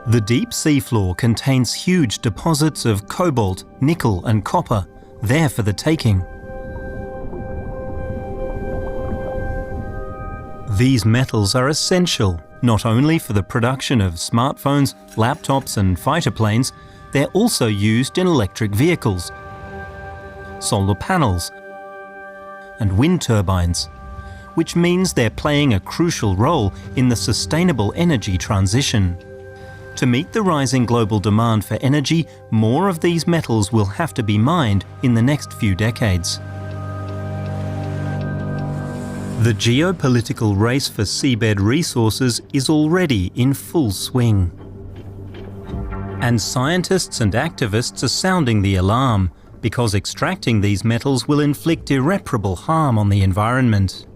The deep seafloor contains huge deposits of cobalt, nickel and copper, there for the taking. These metals are essential not only for the production of smartphones, laptops and fighter planes, they're also used in electric vehicles, solar panels and wind turbines, which means they're playing a crucial role in the sustainable energy transition. To meet the rising global demand for energy, more of these metals will have to be mined in the next few decades. The geopolitical race for seabed resources is already in full swing. And scientists and activists are sounding the alarm, because extracting these metals will inflict irreparable harm on the environment.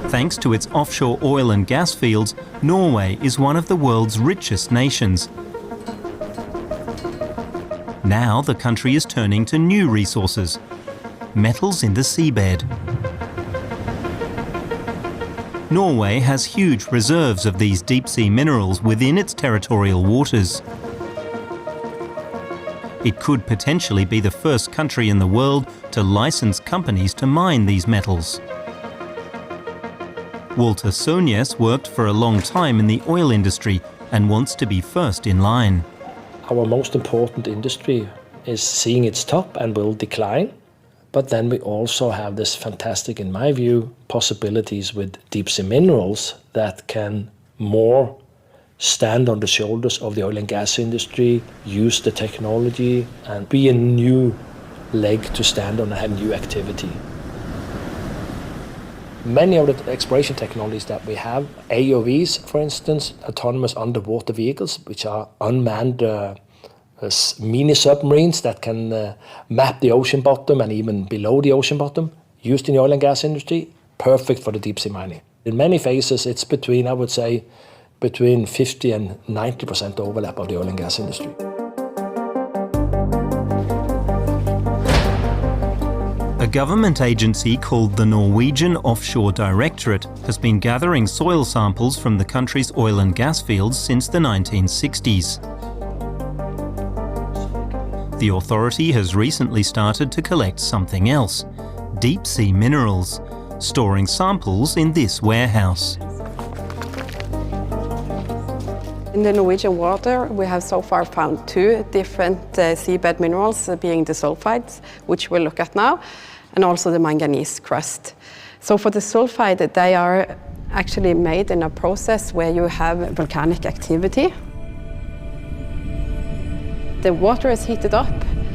Thanks to its offshore oil and gas fields, Norway is one of the world's richest nations. Now the country is turning to new resources, metals in the seabed. Norway has huge reserves of these deep-sea minerals within its territorial waters. It could potentially be the first country in the world to license companies to mine these metals. Walter Sonjes worked for a long time in the oil industry and wants to be first in line. Our most important industry is seeing its top and will decline. But then we also have this fantastic, in my view, possibilities with deep sea minerals that can more stand on the shoulders of the oil and gas industry, use the technology and be a new leg to stand on and have new activity. Many of the exploration technologies that we have, AUVs for instance, autonomous underwater vehicles, which are unmanned mini submarines that can map the ocean bottom and even below the ocean bottom, used in the oil and gas industry, perfect for the deep sea mining. In many phases it's between, I would say, between 50 and 90% overlap of the oil and gas industry. A government agency called the Norwegian Offshore Directorate has been gathering soil samples from the country's oil and gas fields since the 1960s. The authority has recently started to collect something else, deep-sea minerals, storing samples in this warehouse. In the Norwegian water, we have so far found two different seabed minerals, being the sulfides, which we'll look at now, and also the manganese crust. So for the sulfide, they are actually made in a process where you have volcanic activity. The water is heated up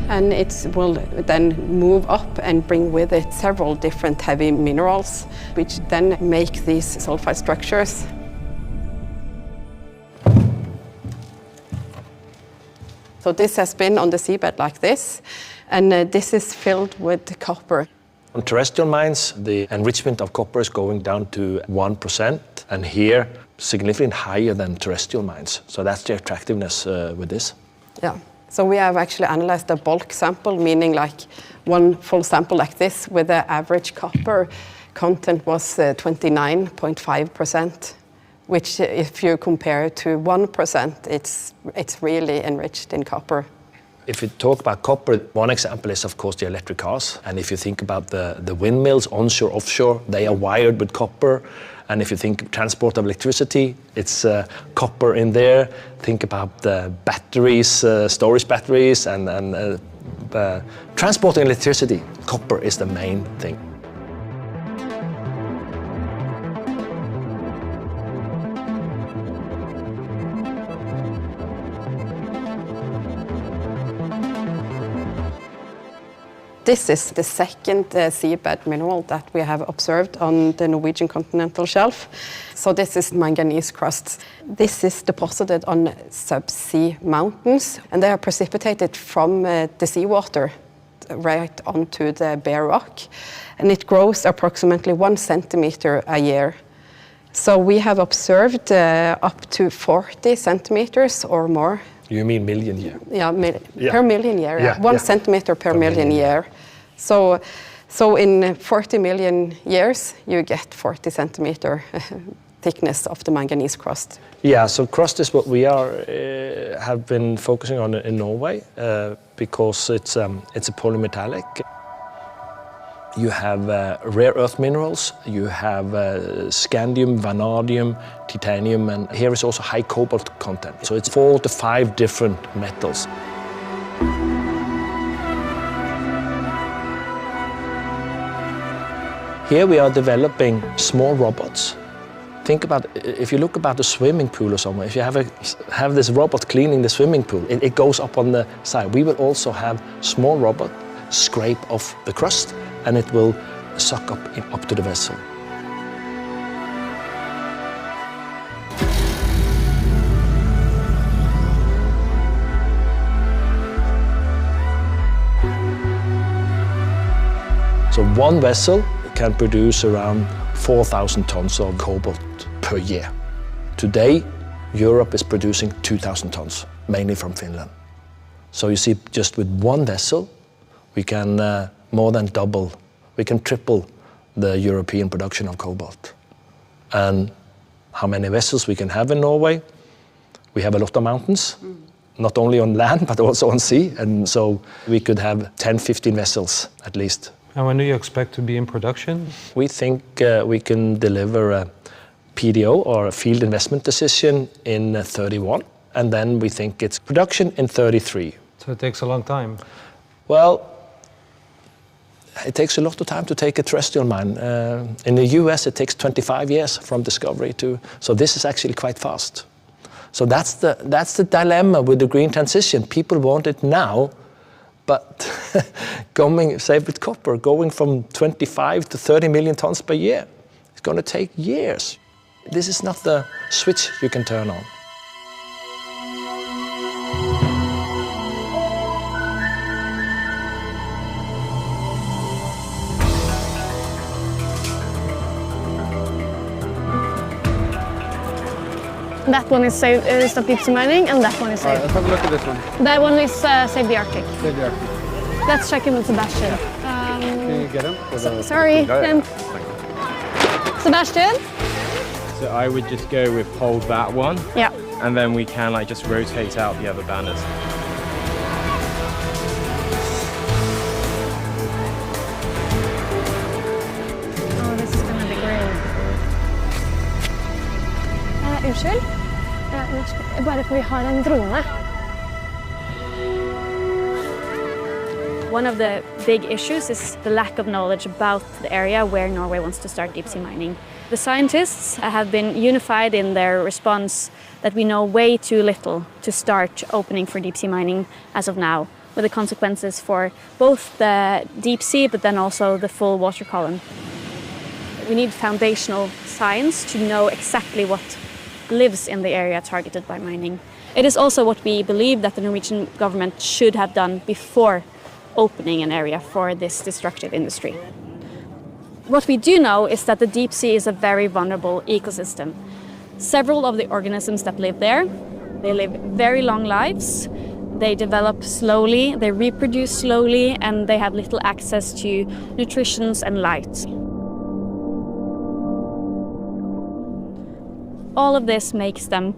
and it will then move up and bring with it several different heavy minerals, which then make these sulfide structures. So this has been on the seabed like this, and this is filled with copper. On terrestrial mines, the enrichment of copper is going down to 1%, and here significantly higher than terrestrial mines. So that's the attractiveness with this. Yeah. So we have actually analyzed a bulk sample, meaning like one full sample like this, with the average copper content was 29.5%, which if you compare it to 1%, it's really enriched in copper. If you talk about copper, one example is of course the electric cars. And if you think about the windmills, onshore, offshore, they are wired with copper. And if you think transport of electricity, it's copper in there. Think about the batteries, storage batteries, and transporting electricity. Copper is the main thing. This is the second seabed mineral that we have observed on the Norwegian continental shelf. So this is manganese crust. This is deposited on subsea mountains, and they are precipitated from the seawater right onto the bare rock. And it grows approximately 1 centimeter a year. So we have observed up to 40 centimeters or more You mean million year? Yeah, Yeah. per million year. Yeah, 1 yeah. centimeter per million year. So in 40 million years, you get 40 centimeter thickness of the manganese crust. Yeah, so crust is what we have been focusing on in Norway because it's a polymetallic. You have rare earth minerals, you have scandium, vanadium, titanium, and here is also high cobalt content. So it's 4 to 5 different metals. Here we are developing small robots. Think about, if you look about a swimming pool or somewhere, if you have this robot cleaning the swimming pool, it goes up on the side. We will also have small robot scrape off the crust, and it will suck up to the vessel. So one vessel can produce around 4,000 tons of cobalt per year. Today, Europe is producing 2,000 tons, mainly from Finland. So you see, just with one vessel, we can more than double, we can triple the European production of cobalt. And how many vessels we can have in Norway? We have a lot of mountains, not only on land, but also on sea. And so we could have 10, 15 vessels at least. And when do you expect to be in production? We think we can deliver a PDO, or a field investment decision, in 31. And then we think it's production in 33. So it takes a long time. Well, it takes a lot of time to take a terrestrial mine. In the US, it takes 25 years from discovery to, so this is actually quite fast. So that's the dilemma with the green transition. People want it now, but say with copper, going from 25 to 30 million tons per year, it's going to take years. This is not the switch you can turn on. That one is stop deep sea mining, and that one is saved. Let's have a look at this one. That one is Save the Arctic. Save the Arctic. Let's check in with Sebastian. Can you get him? Sorry, Sebastian? So I would just go with hold that one. Yeah. And then we can just rotate out the other banners. Oh, this is gonna be great. Unnskyld? Bare for vi har en drone. One of the big issues is the lack of knowledge about the area where Norway wants to start deep sea mining. The scientists have been unified in their response that we know way too little to start opening for deep sea mining as of now, with the consequences for both the deep sea but then also the full water column. We need foundational science to know exactly what lives in the area targeted by mining. It is also what we believe that the Norwegian government should have done before opening an area for this destructive industry. What we do know is that the deep sea is a very vulnerable ecosystem. Several of the organisms that live there, they live very long lives, they develop slowly, they reproduce slowly, and they have little access to nutrition and light. All of this makes them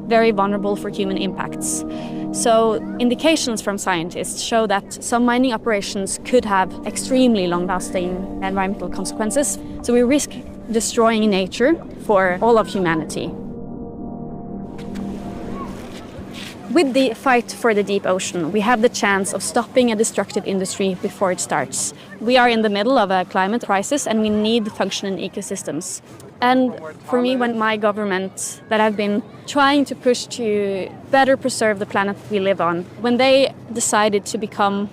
very vulnerable for human impacts. So indications from scientists show that some mining operations could have extremely long-lasting environmental consequences. So we risk destroying nature for all of humanity. With the fight for the deep ocean, we have the chance of stopping a destructive industry before it starts. We are in the middle of a climate crisis and we need functioning ecosystems. And for me, when my government that have been trying to push to better preserve the planet we live on, when they decided to become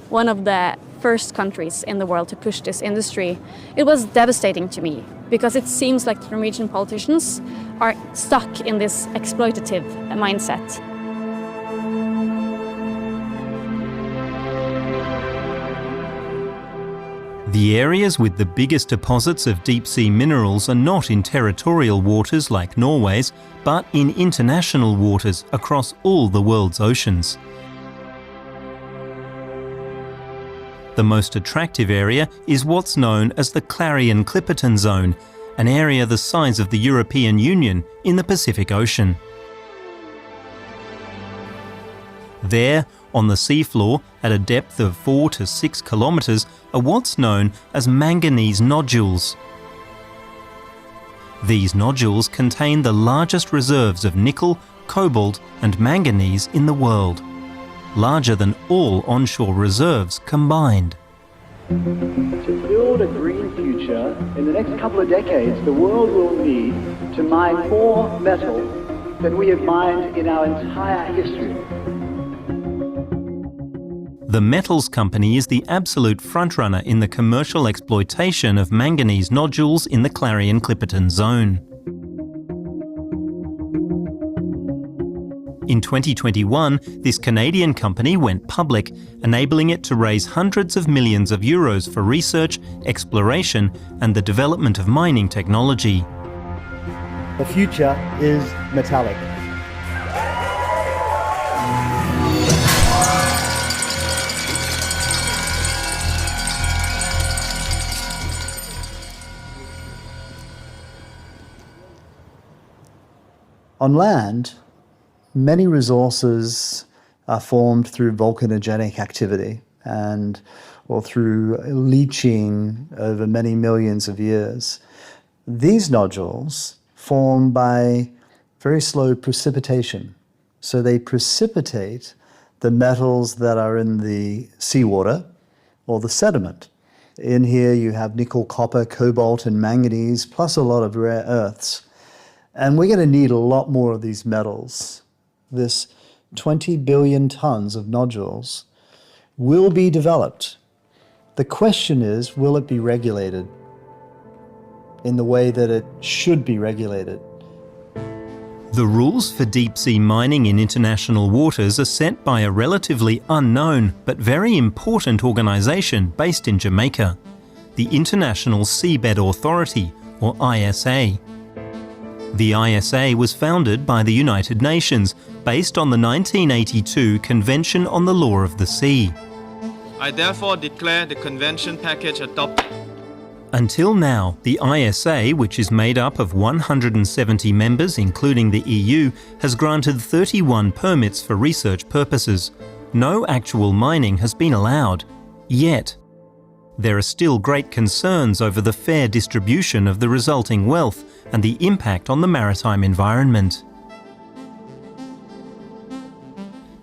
one of the first countries in the world to push this industry, it was devastating to me because it seems like the Norwegian politicians are stuck in this exploitative mindset. The areas with the biggest deposits of deep-sea minerals are not in territorial waters like Norway's, but in international waters across all the world's oceans. The most attractive area is what's known as the Clarion-Clipperton Zone, an area the size of the European Union in the Pacific Ocean. There, on the seafloor, at a depth of 4 to 6 kilometres, are what's known as manganese nodules. These nodules contain the largest reserves of nickel, cobalt and manganese in the world, larger than all onshore reserves combined. To build a green future, in the next couple of decades, the world will need to mine more metal than we have mined in our entire history. The Metals Company is the absolute frontrunner in the commercial exploitation of manganese nodules in the Clarion-Clipperton Zone. In 2021, this Canadian company went public, enabling it to raise hundreds of millions of euros for research, exploration and the development of mining technology. The future is metallic. On land, many resources are formed through volcanogenic activity or through leaching over many millions of years. These nodules form by very slow precipitation. So they precipitate the metals that are in the seawater or the sediment. In here you have nickel, copper, cobalt and manganese, plus a lot of rare earths. And we're going to need a lot more of these metals. This 20 billion tons of nodules will be developed. The question is, will it be regulated in the way that it should be regulated? The rules for deep-sea mining in international waters are set by a relatively unknown but very important organisation based in Jamaica, the International Seabed Authority, or ISA. The ISA was founded by the United Nations based on the 1982 Convention on the Law of the Sea. I therefore declare the convention package adopted. Until now, the ISA, which is made up of 170 members including the EU, has granted 31 permits for research purposes. No actual mining has been allowed, yet. There are still great concerns over the fair distribution of the resulting wealth and the impact on the maritime environment.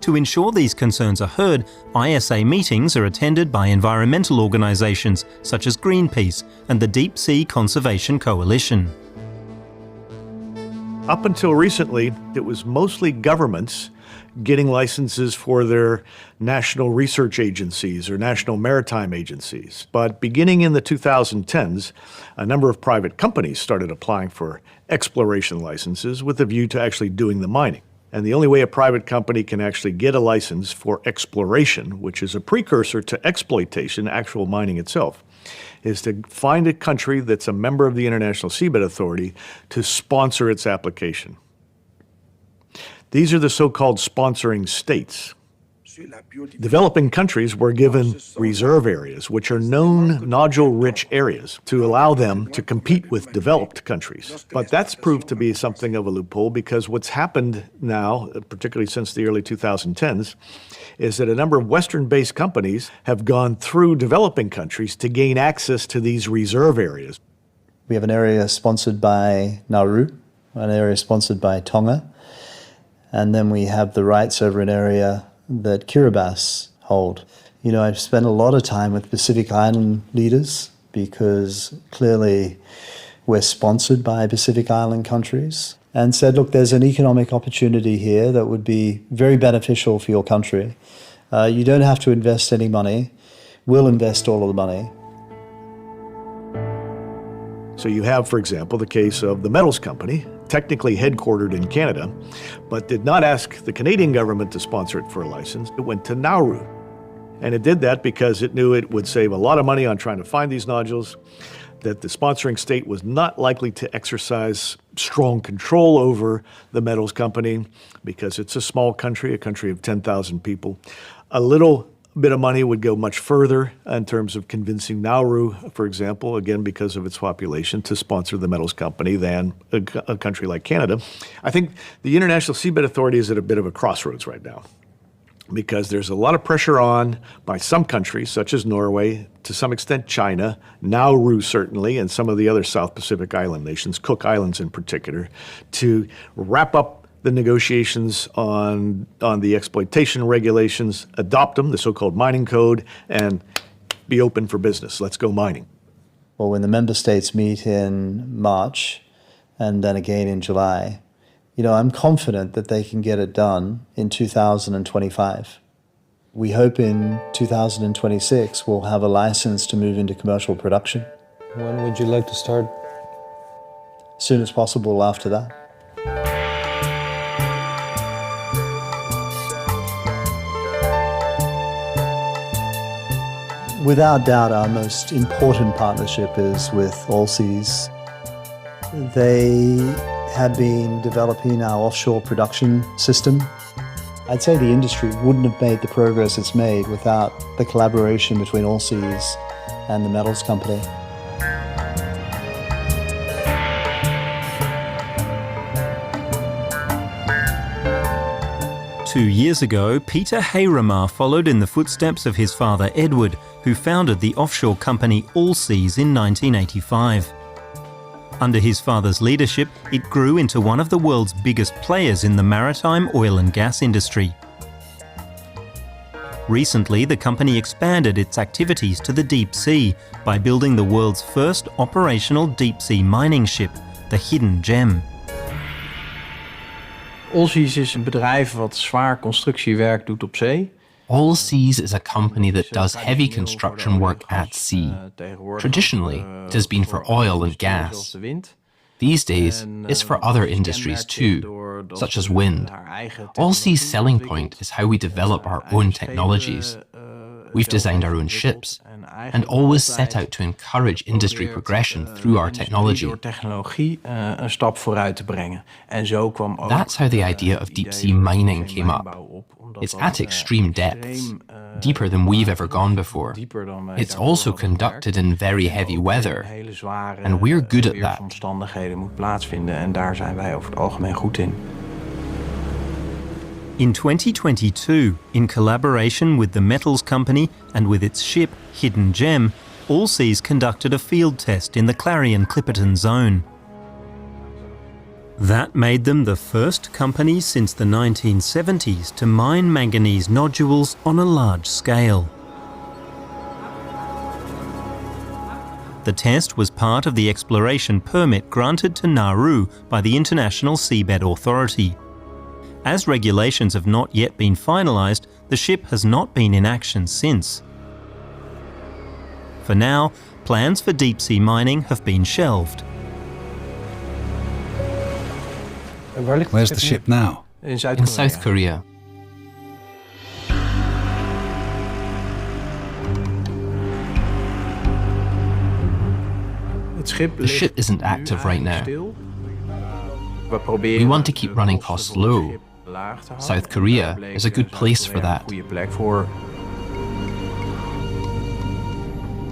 To ensure these concerns are heard, ISA meetings are attended by environmental organisations such as Greenpeace and the Deep Sea Conservation Coalition. Up until recently, it was mostly governments getting licenses for their national research agencies or national maritime agencies. But beginning in the 2010s, a number of private companies started applying for exploration licenses with a view to actually doing the mining. And the only way a private company can actually get a license for exploration, which is a precursor to exploitation, actual mining itself, is to find a country that's a member of the International Seabed Authority to sponsor its application. These are the so-called sponsoring states. Developing countries were given reserve areas, which are known nodule-rich areas, to allow them to compete with developed countries. But that's proved to be something of a loophole, because what's happened now, particularly since the early 2010s, is that a number of Western-based companies have gone through developing countries to gain access to these reserve areas. We have an area sponsored by Nauru, an area sponsored by Tonga, and then we have the rights over an area that Kiribati hold. You know, I've spent a lot of time with Pacific Island leaders because clearly we're sponsored by Pacific Island countries, and said, look, there's an economic opportunity here that would be very beneficial for your country. You don't have to invest any money. We'll invest all of the money. So you have, for example, the case of the Metals Company, technically headquartered in Canada, but did not ask the Canadian government to sponsor it for a license. It went to Nauru. And it did that because it knew it would save a lot of money on trying to find these nodules, that the sponsoring state was not likely to exercise strong control over the metals company because it's a small country, a country of 10,000 people. A little bit of money would go much further in terms of convincing Nauru, for example, again because of its population, to sponsor the metals company than a country like Canada. I think the International Seabed Authority is at a bit of a crossroads right now, because there's a lot of pressure on by some countries, such as Norway, to some extent China, Nauru certainly, and some of the other South Pacific island nations, Cook Islands in particular, to wrap up the negotiations on the exploitation regulations, adopt them, the so-called mining code, and be open for business. Let's go mining. Well, when the member states meet in March and then again in July, I'm confident that they can get it done in 2025. We hope in 2026 we'll have a license to move into commercial production. When would you like to start? As soon as possible after that. Without doubt, our most important partnership is with Allseas. They have been developing our offshore production system. I'd say the industry wouldn't have made the progress it's made without the collaboration between Allseas and the metals company. Two years ago, Peter Hayramar followed in the footsteps of his father Edward, who founded the offshore company Allseas in 1985. Under his father's leadership, it grew into one of the world's biggest players in the maritime oil and gas industry. Recently, the company expanded its activities to the deep sea by building the world's first operational deep-sea mining ship, the Hidden Gem. Allseas is een bedrijf wat zwaar constructiewerk doet op zee. Allseas is a company that does heavy construction work at sea. Traditionally, it has been for oil and gas. These days, it's for other industries too, such as wind. Allseas' selling point is how we develop our own technologies. We've designed our own ships and always set out to encourage industry progression through our technology. That's how the idea of deep-sea mining came up. It's at extreme depths, deeper than we've ever gone before. It's also conducted in very heavy weather, and we're good at that. In 2022, in collaboration with the metals company and with its ship, Hidden Gem, Allseas conducted a field test in the Clarion-Clipperton zone. That made them the first company since the 1970s to mine manganese nodules on a large scale. The test was part of the exploration permit granted to Nauru by the International Seabed Authority. As regulations have not yet been finalised, the ship has not been in action since. For now, plans for deep-sea mining have been shelved. Where's the ship now? In South Korea. The ship isn't active right now. We want to keep running costs low. South Korea is a good place for that.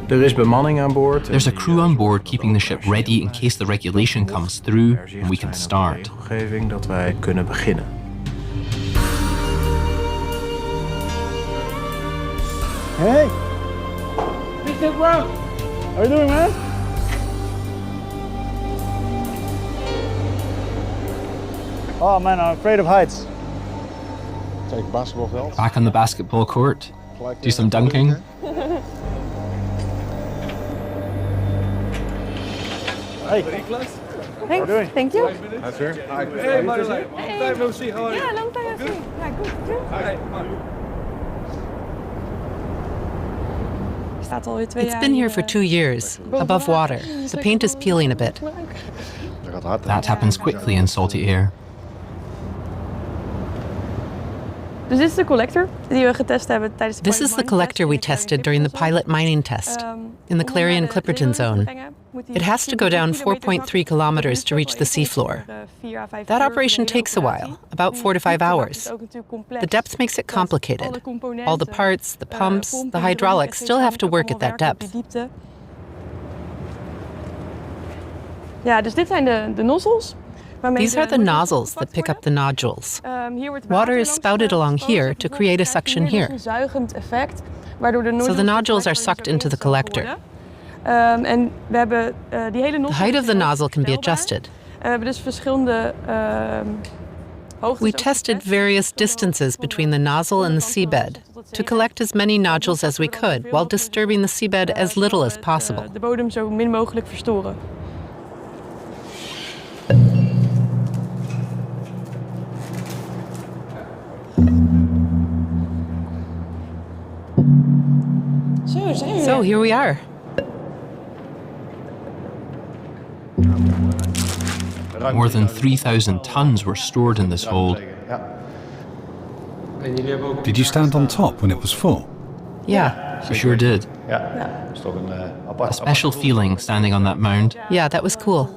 There's a crew on board keeping the ship ready in case the regulation comes through and we can start. Hey! How you doing, man? Oh man, I'm afraid of heights. Take basketballveld. Back on the basketball court. Do some dunking. Hey. Thanks. Thank you. That's her. Hi. Hey, Marjolein. Hey. Long time no see. How are you? Yeah, long time no see. Yeah, good. Hi. It's been here for 2 years, above water. The paint is peeling a bit. That happens quickly in salty air. Dus dit is de collector die we getest hebben tijdens de This is the collector we tested during the pilot mining test in the Clarion-Clipperton zone. It has to go down 4.3 kilometers to reach the seafloor. That operation takes a while, about 4 to 5 hours. The depth makes it complicated. All the parts, the pumps, the hydraulics still have to work at that depth. Ja, dus dit zijn de nozzles. These are the nozzles that pick up the nodules. Water is spouted along here to create a suction here. So the nodules are sucked into the collector. The height of the nozzle can be adjusted. We tested various distances between the nozzle and the seabed to collect as many nodules as we could while disturbing the seabed as little as possible. De bodem zo min mogelijk verstoren. So here we are. More than 3,000 tons were stored in this hold. Did you stand on top when it was full? Yeah. We sure did. A special feeling standing on that mound. Yeah, that was cool.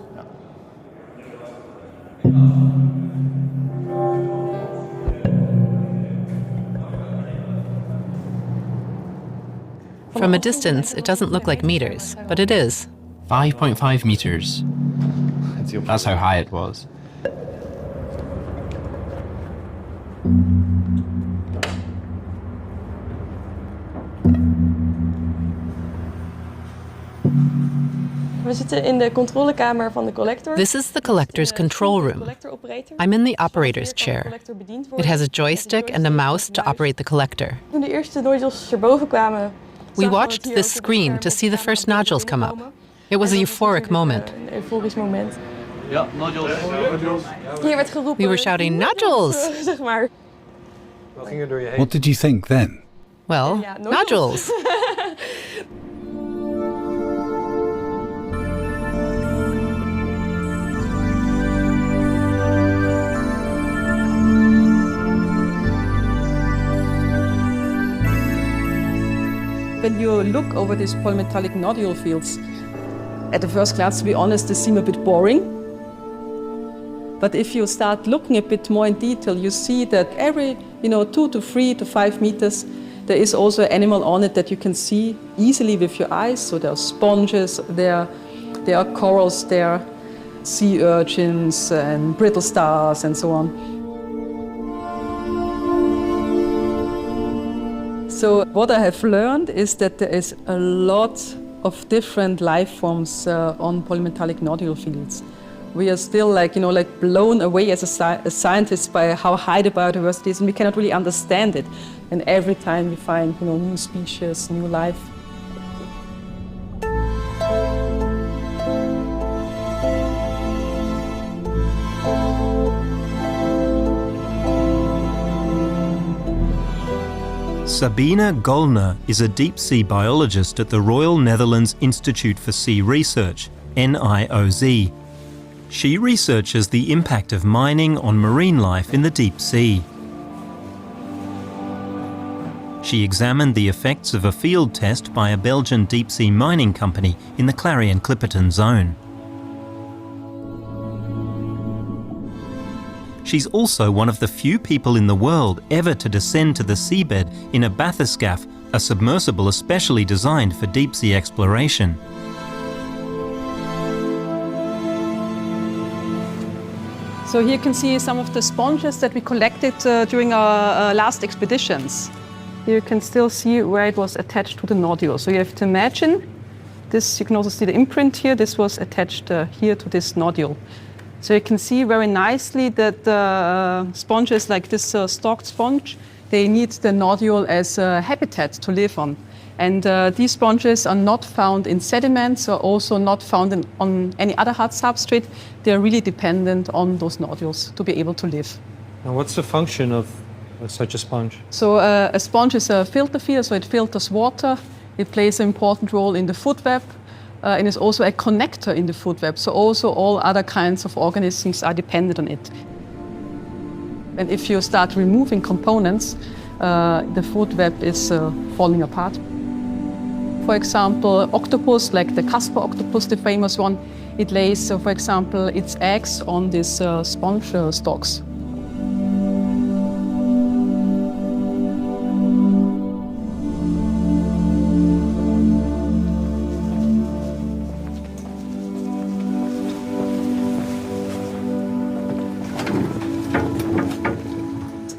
From a distance, it doesn't look like meters, but it is. 5.5 meters. That's how high it was. We zitten in de controlekamer van de collector. This is the collector's control room. I'm in the operator's chair. It has a joystick and a mouse to operate the collector. Toen de eerste nodules erboven kwamen, we watched this screen to see the first nodules come up. It was a euphoric moment. Een euforisch moment. Ja, nodules. Hier werd geroepen. We were shouting, nodules! Zeg maar. What did you think then? Well, nodules. When you look over these polymetallic nodule fields, at the first glance, to be honest, they seem a bit boring. But if you start looking a bit more in detail, you see that every 2 to 3 to 5 meters, there is also an animal on it that you can see easily with your eyes. So there are sponges, there are corals, there are sea urchins and brittle stars and so on. So what I have learned is that there is a lot of different life forms on polymetallic nodule fields. We are still blown away as a scientist by how high the biodiversity is, and we cannot really understand it. And every time we find new species, new life. Sabine Gollner is a deep-sea biologist at the Royal Netherlands Institute for Sea Research, NIOZ. She researches the impact of mining on marine life in the deep sea. She examined the effects of a field test by a Belgian deep-sea mining company in the Clarion-Clipperton zone. She's also one of the few people in the world ever to descend to the seabed in a bathyscaphe, a submersible especially designed for deep-sea exploration. So here you can see some of the sponges that we collected during our last expeditions. Here you can still see where it was attached to the nodule. So you have to imagine this, you can also see the imprint here, this was attached here to this nodule. So you can see very nicely that sponges like this stalked sponge, they need the nodule as a habitat to live on. And these sponges are not found in sediments or also not found on any other hard substrate. They are really dependent on those nodules to be able to live. And what's the function of such a sponge? So a sponge is a filter feeder, so it filters water. It plays an important role in the food web. And is also a connector in the food web, so also all other kinds of organisms are dependent on it. And if you start removing components, the food web is falling apart. For example, octopus, like the Casper octopus, the famous one, it lays, for example, its eggs on these sponge stalks.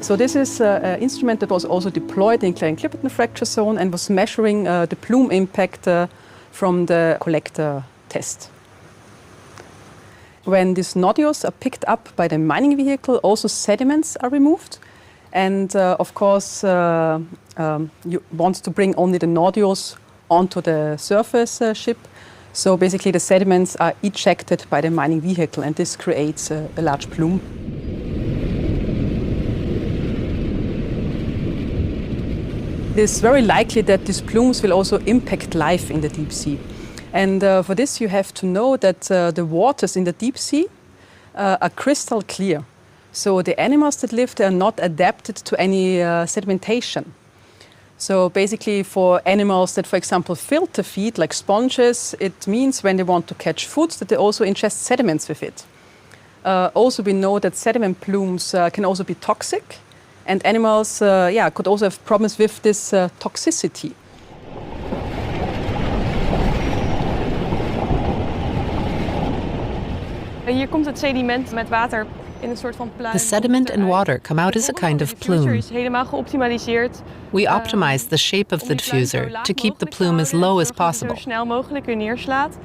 So this is an instrument that was also deployed in Clarion-Clipperton fracture zone and was measuring the plume impact from the collector test. When these nodules are picked up by the mining vehicle, also sediments are removed. And of course, you want to bring only the nodules onto the surface ship. So basically the sediments are ejected by the mining vehicle, and this creates a large plume. It is very likely that these plumes will also impact life in the deep sea. And for this you have to know that the waters in the deep sea are crystal clear. So the animals that live there are not adapted to any sedimentation. So basically for animals that, for example, filter feed, like sponges, it means when they want to catch food that they also ingest sediments with it. Also we know that sediment plumes can also be toxic. And animals could also have problems with this toxicity. Hier komt het sediment met water in een soort van pluim. The sediment and water come out as a kind of plume. Is helemaal geoptimaliseerd. We optimize the shape of the diffuser to keep the plume as low as possible. Zo snel mogelijk weer neerslaat.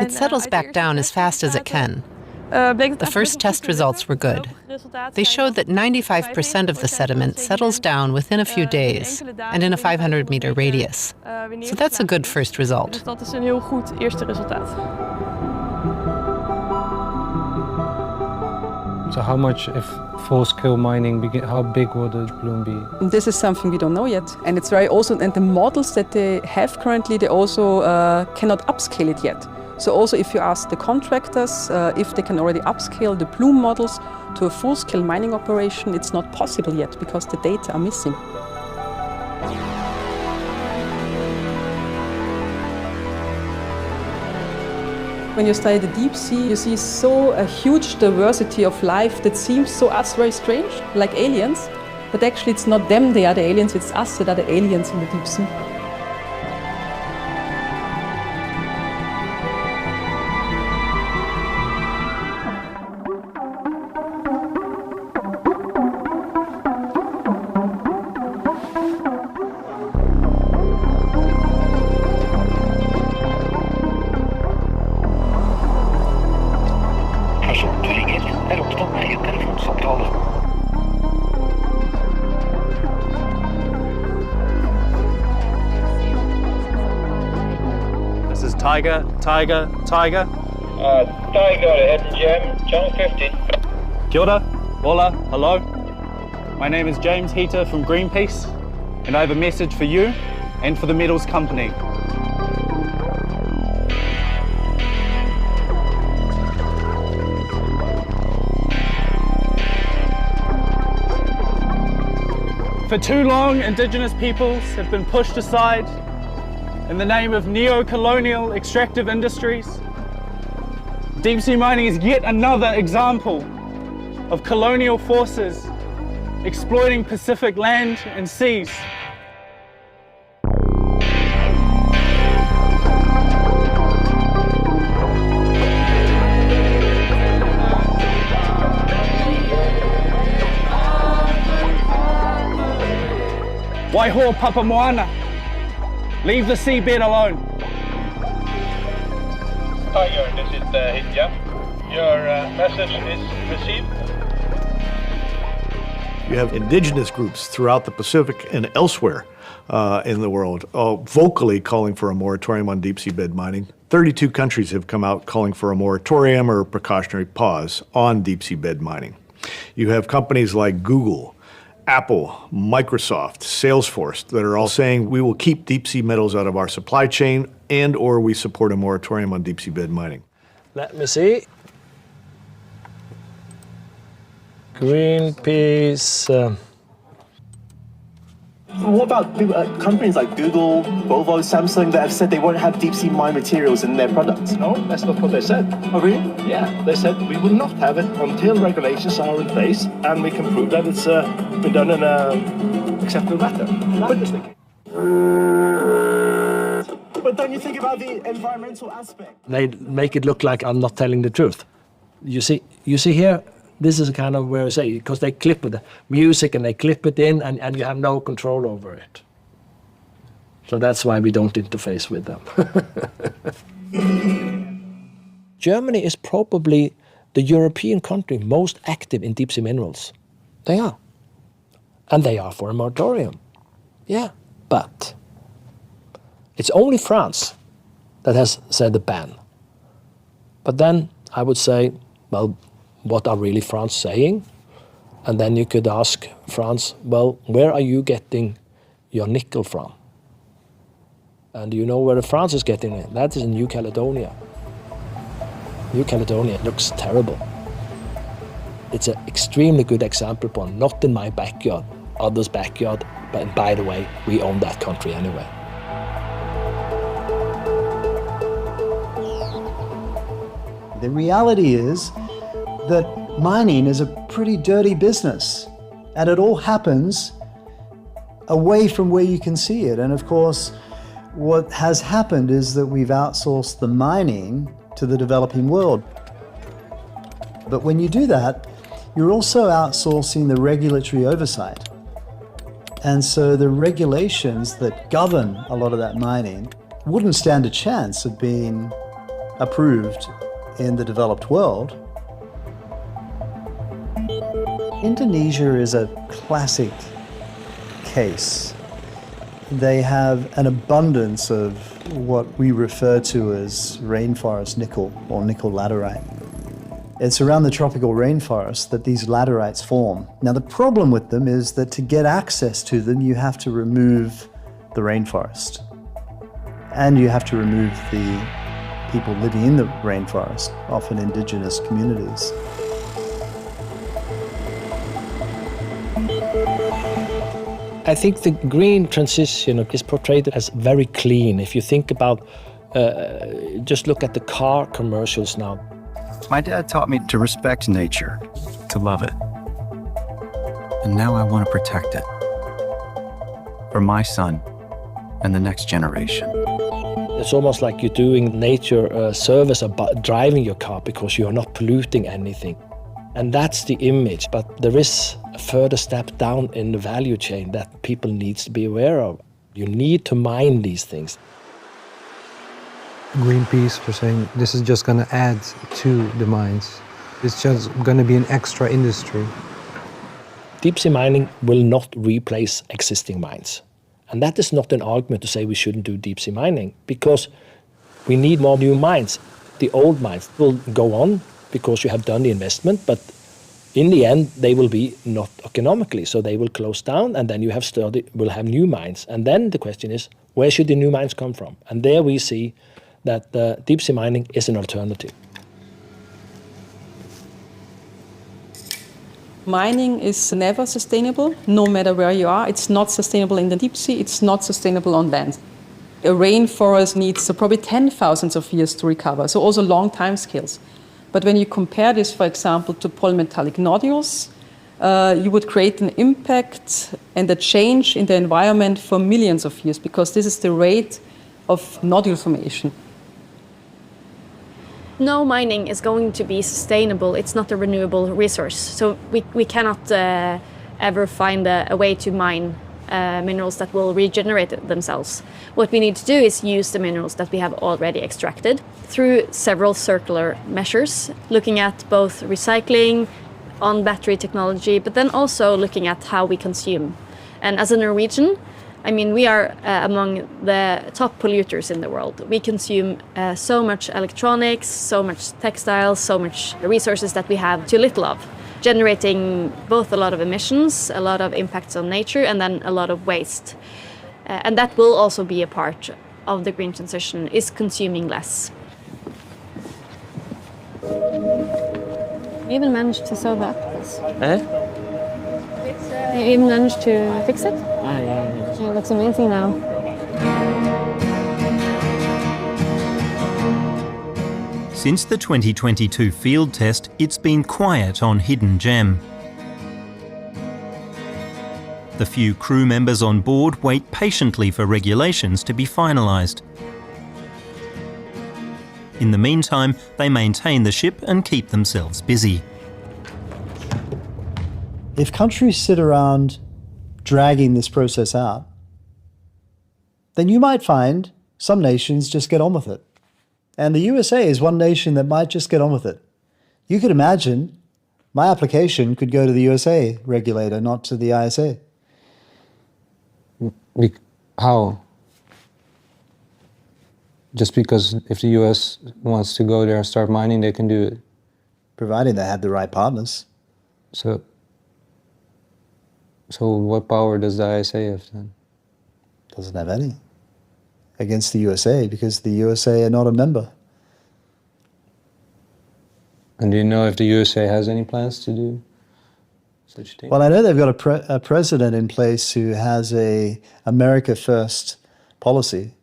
It settles back down as fast as it can. The first test results were good. They showed that 95% of the sediment settles down within a few days and in a 500-meter radius. So that's a good first result. Dus dat is een heel goed eerste resultaat. So how much, if full-scale mining, how big will the plume be? This is something we don't know yet. And it's very also, and the models that they have currently, they also cannot upscale it yet. So also if you ask the contractors if they can already upscale the plume models to a full-scale mining operation, it's not possible yet because the data are missing. When you study the deep sea, you see a huge diversity of life that seems to us very strange, like aliens. But actually it's not them they are the aliens, it's us that are the aliens in the deep sea. Tiger. Tiger, ahead and jam, channel 15. Kia ora, hola, hello. My name is James Heater from Greenpeace, and I have a message for you and for the Metals Company. For too long, Indigenous peoples have been pushed aside in the name of neo-colonial extractive industries. Deep sea mining is yet another example of colonial forces exploiting Pacific land and seas. Waiho Papa Moana. Leave the seabed alone. Hi, this is Hitja. Your message is received. You have indigenous groups throughout the Pacific and elsewhere in the world vocally calling for a moratorium on deep seabed mining. 32 countries have come out calling for a moratorium or a precautionary pause on deep seabed mining. You have companies like Google, Apple, Microsoft, Salesforce that are all saying we will keep deep sea metals out of our supply chain and or we support a moratorium on deep sea bed mining. Let me see. Greenpeace. What about companies like Google, Volvo, Samsung that have said they won't have deep sea mine materials in their products? No, that's not what they said. Oh, really? Yeah, they said we will not have it until regulations are in place and we can prove that it's been done in an acceptable manner. But don't you think about the environmental aspect? They make it look like I'm not telling the truth. You see here, this is kind of where I say, because they clip with the music and they clip it in and you have no control over it. So that's why we don't interface with them. Germany is probably the European country most active in deep sea minerals. They are. And they are for a moratorium. Yeah, but it's only France that has said a ban. But then I would say, well, what are really France saying? And then you could ask France, well, where are you getting your nickel from? And do you know where France is getting it? That is in New Caledonia. New Caledonia looks terrible. It's an extremely good example point, not in my backyard, others' backyard, but by the way, we own that country anyway. The reality is that mining is a pretty dirty business, and it all happens away from where you can see it. And of course, what has happened is that we've outsourced the mining to the developing world. But when you do that, you're also outsourcing the regulatory oversight. And so the regulations that govern a lot of that mining wouldn't stand a chance of being approved in the developed world. Indonesia is a classic case. They have an abundance of what we refer to as rainforest nickel or nickel laterite. It's around the tropical rainforest that these laterites form. Now the problem with them is that to get access to them, you have to remove the rainforest. And you have to remove the people living in the rainforest, often indigenous communities. I think the green transition is portrayed as very clean. If you think about, just look at the car commercials now. My dad taught me to respect nature, to love it. And now I want to protect it. For my son and the next generation. It's almost like you're doing nature a service about driving your car because you're not polluting anything. And that's the image, but there is a further step down in the value chain that people need to be aware of. You need to mine these things. Greenpeace were saying this is just going to add to the mines. It's just going to be an extra industry. Deep sea mining will not replace existing mines. And that is not an argument to say we shouldn't do deep sea mining, because we need more new mines. The old mines will go on because you have done the investment, but in the end they will be not economically, so they will close down, and then you will have new mines. And then the question is, where should the new mines come from? And there we see that deep sea mining is an alternative. Mining is never sustainable, no matter where you are. It's not sustainable in the deep sea, it's not sustainable on land. A rainforest needs probably 10,000 of years to recover, so also long time scales. But when you compare this, for example, to polymetallic nodules, you would create an impact and a change in the environment for millions of years, because this is the rate of nodule formation. No mining is going to be sustainable. It's not a renewable resource. So we cannot ever find a way to mine minerals that will regenerate themselves. What we need to do is use the minerals that we have already extracted through several circular measures, looking at both recycling, on battery technology, but then also looking at how we consume. And as a Norwegian, I mean, we are among the top polluters in the world. We consume so much electronics, so much textiles, so much resources that we have too little of, generating both a lot of emissions, a lot of impacts on nature, and then a lot of waste. And that will also be a part of the green transition, is consuming less. You even managed to sew that. You even managed to fix it? Yeah, it looks amazing now. Since the 2022 field test, it's been quiet on Hidden Gem. The few crew members on board wait patiently for regulations to be finalised. In the meantime, they maintain the ship and keep themselves busy. If countries sit around dragging this process out, then you might find some nations just get on with it. And the USA is one nation that might just get on with it. You could imagine my application could go to the USA regulator, not to the ISA. How? Just because if the US wants to go there and start mining, they can do it? Providing they have the right partners. So what power does the ISA have then? Doesn't have any. Against the USA, because the USA are not a member. And do you know if the USA has any plans to do such things? Well, I know they've got a president in place who has a America First policy.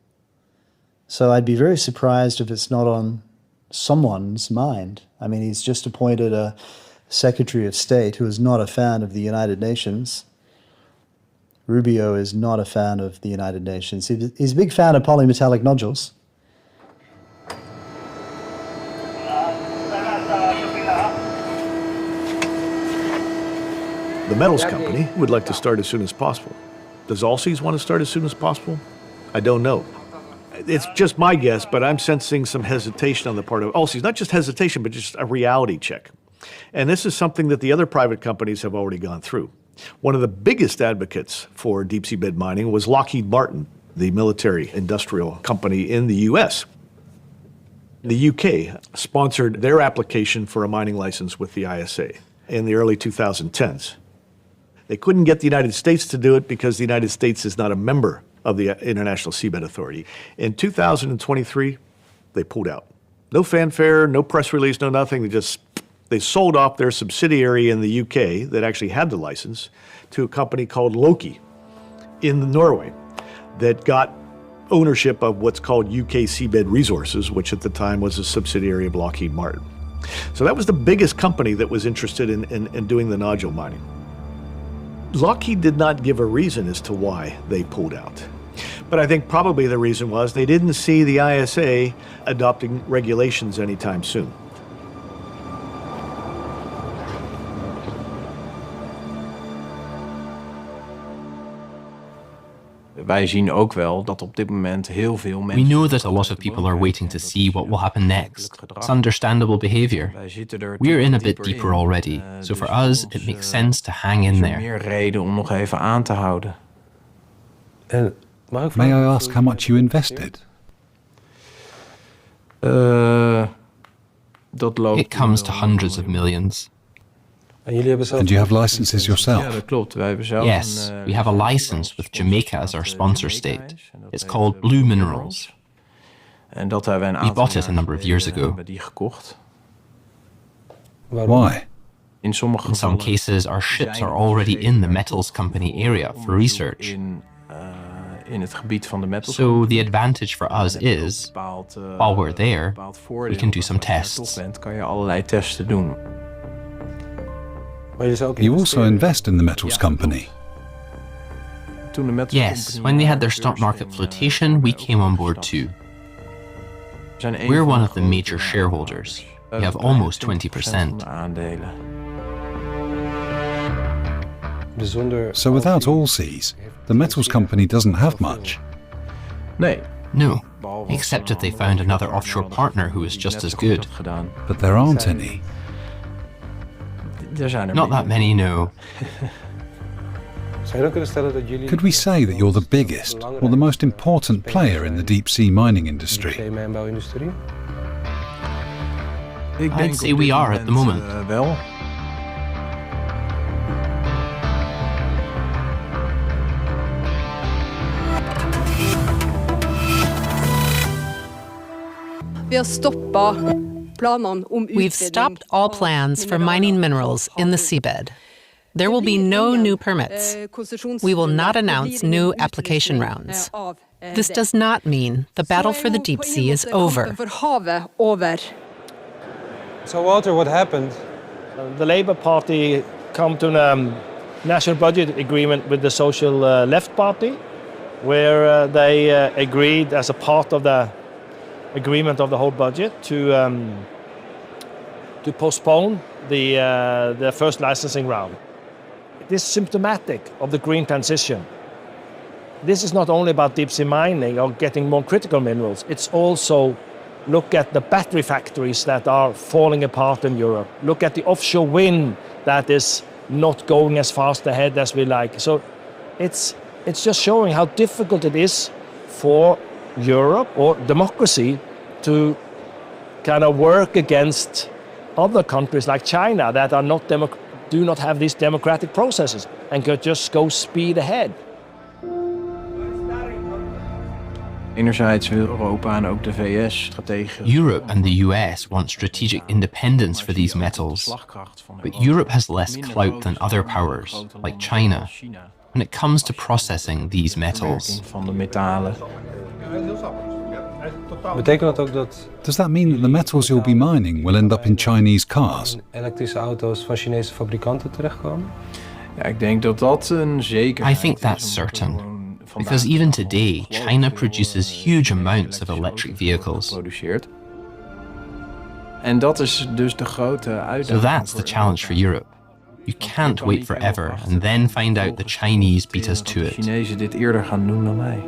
So I'd be very surprised if it's not on someone's mind. I mean, he's just appointed a Secretary of State who is not a fan of the United Nations. Rubio is not a fan of the United Nations. He's a big fan of polymetallic nodules. The metals company would like to start as soon as possible. Does Allseas want to start as soon as possible? I don't know. It's just my guess, but I'm sensing some hesitation on the part of Allseas. Not just hesitation, but just a reality check. And this is something that the other private companies have already gone through. One of the biggest advocates for deep seabed mining was Lockheed Martin, the military industrial company in the US. The UK sponsored their application for a mining license with the ISA in the early 2010s. They couldn't get the United States to do it because the United States is not a member of the International Seabed Authority. In 2023, they pulled out. No fanfare, no press release, no nothing. They sold off their subsidiary in the UK that actually had the license to a company called Loki in Norway that got ownership of what's called UK Seabed Resources, which at the time was a subsidiary of Lockheed Martin. So that was the biggest company that was interested in doing the nodule mining. Lockheed did not give a reason as to why they pulled out. But I think probably the reason was they didn't see the ISA adopting regulations anytime soon. Wij zien ook wel dat op dit moment heel veel We mensen... know that a lot of people are waiting to see what will happen next. It's understandable behavior. We're in a bit deeper already, so for us it makes sense to hang in there. Meer reden om nog even aan te houden. May I ask how much you invested? It comes to hundreds of millions. And you have licenses yourself? Ja, dat klopt. Wij hebben zelf Yes, we have a license with Jamaica as our sponsor state. It's called Blue Minerals. En dat hebben we een We bought it a number of years ago. hebben die gekocht. Why? In In some cases, our ships are already in the metals company area for research. In het gebied van de metals. So the advantage for us is, while we're there, we can do some tests. Kan je allerlei testen doen. You also invest in the metals company? Yes, when they had their stock market flotation, we came on board too. We're one of the major shareholders. We have almost 20%. So without Allseas, the metals company doesn't have much? No, except if they found another offshore partner who is just as good. But there aren't any. Not that many, no. Could we say that you're the biggest or the most important player in the deep-sea mining industry? I'd say we are at the moment. Wel. Vi har stoppa We've stopped all plans for mining minerals in the seabed. There will be no new permits. We will not announce new application rounds. This does not mean the battle for the deep sea is over. So, Walter, what happened? The Labour Party come to a national budget agreement with the Social Left Party, where they agreed as a part of the agreement of the whole budget to postpone the first licensing round. It is symptomatic of the green transition. This is not only about deep sea mining or getting more critical minerals, it's also look at the battery factories that are falling apart in Europe. Look at the offshore wind that is not going as fast ahead as we like. So it's just showing how difficult it is for Europe or democracy to kind of work against other countries like China that are do not have these democratic processes and could just go speed ahead. Enerzijds wil Europa en ook de VS strategisch. Europe and the US want strategic independence for these metals, but Europe has less clout than other powers, like China, when it comes to processing these metals. Van de metalen. Does that mean that the metals you'll be mining will end up in Chinese cars? Elektrische auto's van Chinese fabrikanten terechtkomen? Ja, ik denk dat dat een zekerheid is. I think that's certain, because even today, China produces huge amounts of electric vehicles. En dat is dus de grote uitdaging. So that's the challenge for Europe. You can't wait forever and then find out the Chinese beat us to it. Chinezen dit eerder gaan doen dan wij.